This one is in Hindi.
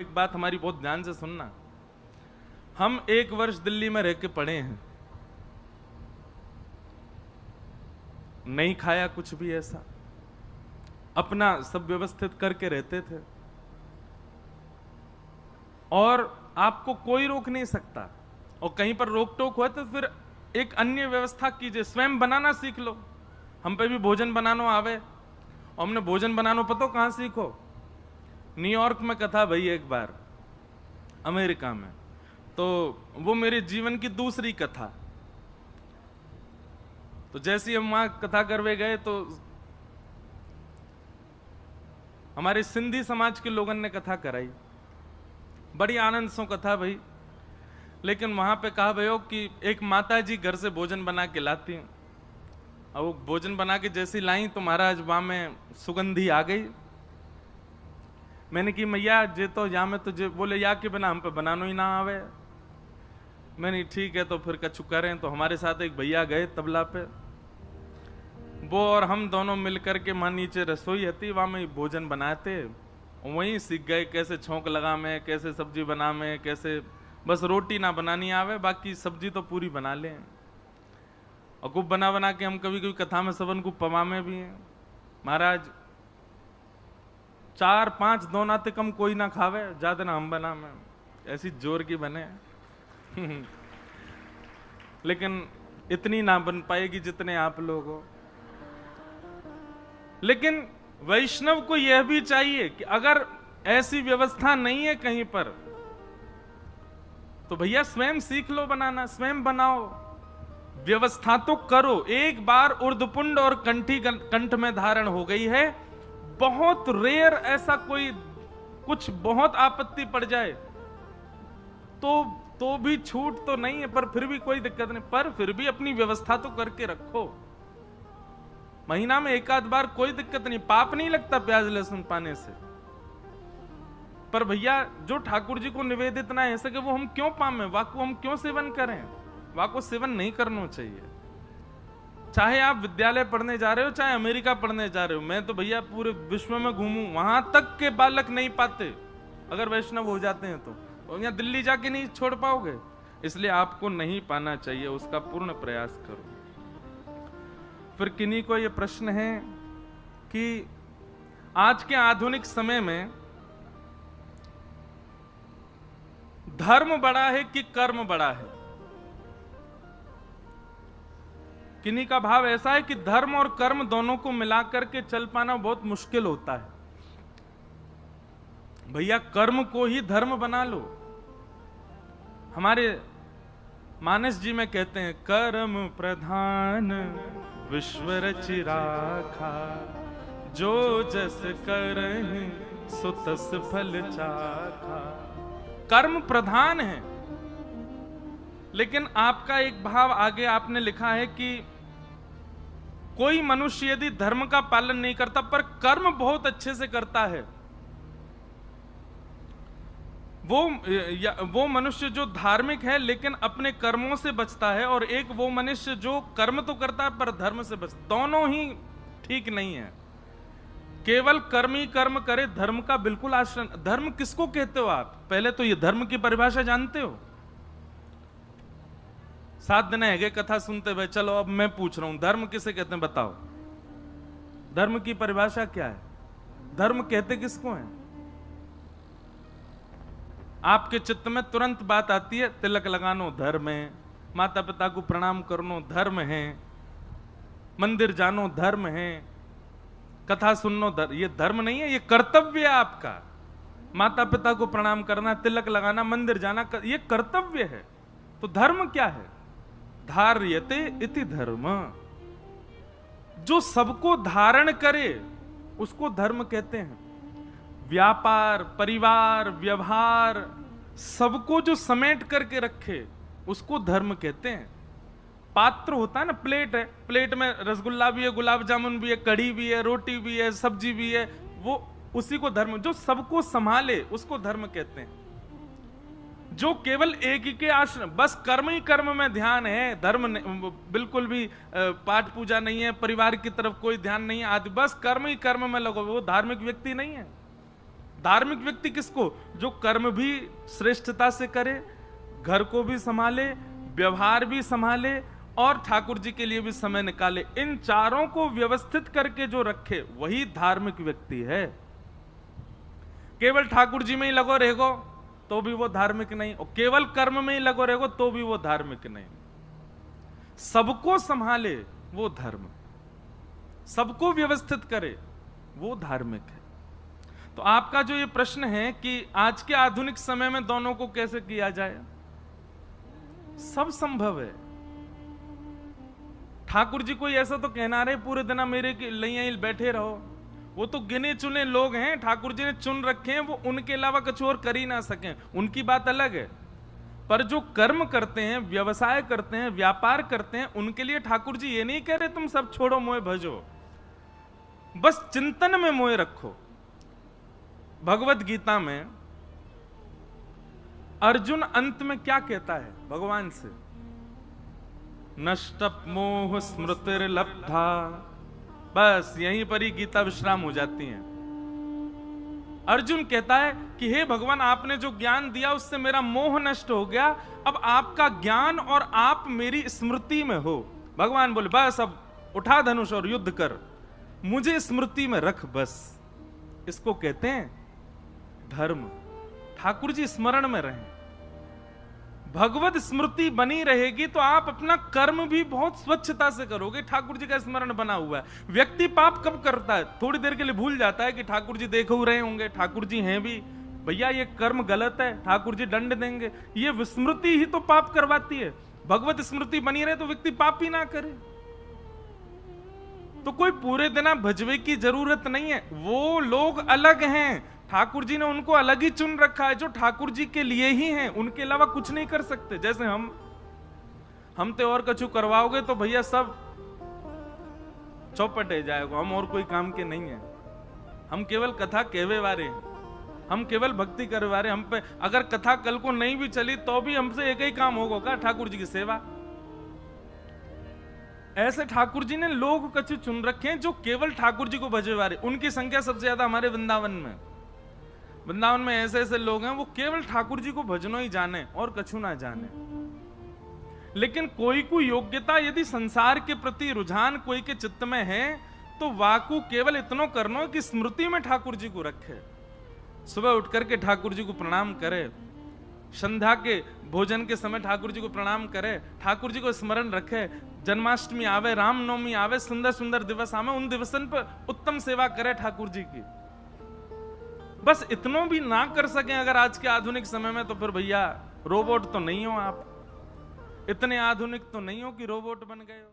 एक बात हमारी बहुत ध्यान से सुनना। हम 1 वर्ष दिल्ली में रह के पढ़े हैं, नहीं खाया कुछ भी ऐसा, अपना सब व्यवस्थित करके रहते थे और आपको कोई रोक नहीं सकता। और कहीं पर रोक टोक हुआ तो फिर एक अन्य व्यवस्था कीजिए, स्वयं बनाना सीख लो। हम पे भी भोजन बनाना आवे, और हमने भोजन बनाना पता कहां सीखो? न्यूयॉर्क में कथा भाई एक बार, अमेरिका में, तो वो मेरे जीवन की दूसरी कथा। तो जैसे हम वहां कथा करवे गए तो हमारे सिंधी समाज के लोगों ने कथा कराई, बड़ी आनंद सो कथा भाई। लेकिन वहां पे कहा भयो कि एक माता जी घर से भोजन बना के लाती, और वो भोजन बना के जैसी लाई तो महाराज वहां में सुगंधी आ गई। मैंने कि मैया जे तो या में तो जे बोले या के बना हम पे बनानो ही ना आवे। मैंने ठीक है तो फिर कछु करें। तो हमारे साथ एक भैया गए तबला पे, वो और हम दोनों मिलकर के वहां नीचे रसोई हती, वहां में भोजन बनाते, वहीं सीख गए कैसे छोंक लगा में, कैसे सब्जी बना में, कैसे बस रोटी ना बनानी आवे, बाकी सब्जी तो पूरी बना ले। और खूब बना बना के हम कभी कभी कथा में सबन को पवा में भी हैं। महाराज 4-5 दो नाते कम कोई ना खावे, ज्यादा ना हम बना में, ऐसी जोर की बने लेकिन इतनी ना बन पाएगी जितने आप लोग हो। लेकिन वैष्णव को यह भी चाहिए कि अगर ऐसी व्यवस्था नहीं है कहीं पर, तो भैया स्वयं सीख लो बनाना, स्वयं बनाओ, व्यवस्था तो करो। एक बार उर्दपुंड और कंठी कंठ में धारण हो गई है, बहुत रेयर ऐसा कोई कुछ बहुत आपत्ति पड़ जाए तो भी छूट तो नहीं है, पर फिर भी कोई दिक्कत नहीं, पर फिर भी अपनी व्यवस्था तो करके रखो। महीना में 1 आध बार कोई दिक्कत नहीं, पाप नहीं लगता प्याज लहसुन पाने से। पर भैया जो ठाकुर जी को निवेदित ना है सके वो हम क्यों पामे, वाको हम क्यों सेवन करें? वाको सेवन नहीं करना चाहिए। चाहे आप विद्यालय पढ़ने जा रहे हो, चाहे अमेरिका पढ़ने जा रहे हो, मैं तो भैया पूरे विश्व में घूमूं, वहां तक के बालक नहीं पाते अगर वैष्णव हो जाते हैं तो यहाँ दिल्ली जाके नहीं छोड़ पाओगे। इसलिए आपको नहीं पाना चाहिए, उसका पूर्ण प्रयास करो। फिर किन्हीं को यह प्रश्न है कि आज के आधुनिक समय में धर्म बड़ा है कि कर्म बड़ा है? किन्हीं का भाव ऐसा है कि धर्म और कर्म दोनों को मिलाकर के चल पाना बहुत मुश्किल होता है। भैया कर्म को ही धर्म बना लो। हमारे मानस जी में कहते हैं, कर्म प्रधान विश्व रचि राखा, जो जस करहि सो तस फल चाखा। कर्म प्रधान है, लेकिन आपका एक भाव आगे आपने लिखा है कि कोई मनुष्य यदि धर्म का पालन नहीं करता पर कर्म बहुत अच्छे से करता है, वो मनुष्य जो धार्मिक है लेकिन अपने कर्मों से बचता है, और एक वो मनुष्य जो कर्म तो करता है पर धर्म से बचता, दोनों ही ठीक नहीं है। केवल कर्म ही कर्म करे, धर्म का बिल्कुल आश्रय। धर्म किसको कहते हो आप? पहले तो ये धर्म की परिभाषा जानते हो? 7 दिन है कथा सुनते भाई। चलो अब मैं पूछ रहा हूं, धर्म किसे कहते हैं बताओ? धर्म की परिभाषा क्या है? धर्म कहते किसको है? आपके चित्त में तुरंत बात आती है, तिलक लगानो धर्म है, माता पिता को प्रणाम करनो धर्म है, मंदिर जानो धर्म है, कथा सुननो धर्म। ये धर्म नहीं है, ये कर्तव्य है आपका। माता पिता को प्रणाम करना, तिलक लगाना, मंदिर जाना, ये कर्तव्य है। तो धर्म क्या है? धार्यते इति धर्म। जो सबको धारण करे उसको धर्म कहते हैं। व्यापार, परिवार, व्यवहार, सबको जो समेट करके रखे उसको धर्म कहते हैं। पात्र होता है ना, प्लेट है, प्लेट में रसगुल्ला भी है, गुलाब जामुन भी है, कढ़ी भी है, रोटी भी है, सब्जी भी है, वो उसी को धर्म। जो सबको संभाले उसको धर्म कहते हैं। जो केवल एक ही के आश्रम, बस कर्म ही कर्म में ध्यान है, धर्म बिल्कुल भी पाठ पूजा नहीं है, परिवार की तरफ कोई ध्यान नहीं है आदि, बस कर्म ही कर्म में लगो, वो धार्मिक व्यक्ति नहीं है। धार्मिक व्यक्ति किसको? जो कर्म भी श्रेष्ठता से करे, घर को भी संभाले, व्यवहार भी संभाले और ठाकुर जी के लिए भी समय निकाले। इन चारों को व्यवस्थित करके जो रखे वही धार्मिक व्यक्ति है। केवल ठाकुर जी में ही लगो रहेगो तो भी वो धार्मिक नहीं, और केवल कर्म में ही लगो रहेगो तो भी वो धार्मिक नहीं। सबको संभाले वो धर्म, सबको व्यवस्थित करे वो धार्मिक है। तो आपका जो ये प्रश्न है कि आज के आधुनिक समय में दोनों को कैसे किया जाए, सब संभव है। ठाकुर जी कोई ऐसा तो कहना रहे पूरे दिन मेरे लिए बैठे रहो, वो तो गिने चुने लोग हैं, ठाकुर जी ने चुन रखे हैं, वो उनके अलावा कुछ और कर ही ना सकें, उनकी बात अलग है। पर जो कर्म करते हैं, व्यवसाय करते हैं, व्यापार करते हैं, उनके लिए ठाकुर जी ये नहीं कह रहे तुम सब छोड़ो मोह भजो, बस चिंतन में मोह रखो। भगवत गीता में अर्जुन अंत में क्या कहता है भगवान से? नष्टप मोह स्मृतिर्लब्धा, बस यहीं पर ही गीता विश्राम हो जाती है। अर्जुन कहता है कि हे भगवान, आपने जो ज्ञान दिया उससे मेरा मोह नष्ट हो गया, अब आपका ज्ञान और आप मेरी स्मृति में हो। भगवान बोले बस अब उठा धनुष और युद्ध कर, मुझे स्मृति में रख बस। इसको कहते हैं धर्म। ठाकुर जी स्मरण में रहें, भगवत स्मृति बनी रहेगी तो आप अपना कर्म भी बहुत स्वच्छता से करोगे। ठाकुर जी का स्मरण बना हुआ है। व्यक्ति पाप कब करता है? थोड़ी देर के लिए भूल जाता है कि ठाकुर जी देख रहे होंगे, ठाकुर जी हैं भी, भैया ये कर्म गलत है, ठाकुर जी दंड देंगे। ये विस्मृति ही तो पाप करवाती है। भगवत स्मृति बनी रहे तो व्यक्ति पाप ही ना करे। तो कोई पूरे दिन भजवे की जरूरत नहीं है, वो लोग अलग हैं, ठाकुर जी ने उनको अलग ही चुन रखा है, जो ठाकुर जी के लिए ही हैं, उनके अलावा कुछ नहीं कर सकते। जैसे हम तो और कछु करवाओगे तो भैया सब चौपट हो जाएगा, हम और कोई काम के नहीं है। हम केवल कथा कहवे वाले हैं, हम केवल भक्ति करने वाले। हम पे अगर कथा कल को नहीं भी चली तो भी हमसे एक ही काम होगा, ठाकुर जी की सेवा। ऐसे ठाकुर जी ने लोग कछु चुन रखे हैं जो केवल ठाकुर जी को भजवे वाले। उनकी संख्या सबसे ज्यादा हमारे वृंदावन में। वृंदावन में ऐसे ऐसे लोग हैं वो केवल ठाकुर जी को भजनो ही जाने और कछु ना जाने। लेकिन कोई को योग्यता यदि संसार के प्रति रुझान कोई के चित्त में है तो वाकू केवल इतनो करनो कि स्मृति में ठाकुर जी को रखे। सुबह उठ करके ठाकुर जी को प्रणाम करे, संध्या के भोजन के समय ठाकुर जी को प्रणाम करे, ठाकुर जी को स्मरण रखे। जन्माष्टमी आवे, रामनवमी आवे, सुंदर सुंदर दिवस आवे, उन दिवसन पर उत्तम सेवा करे ठाकुर जी की। बस इतनों भी ना कर सके अगर आज के आधुनिक समय में, तो फिर भैया रोबोट तो नहीं हो आप, इतने आधुनिक तो नहीं हो कि रोबोट बन गए हो।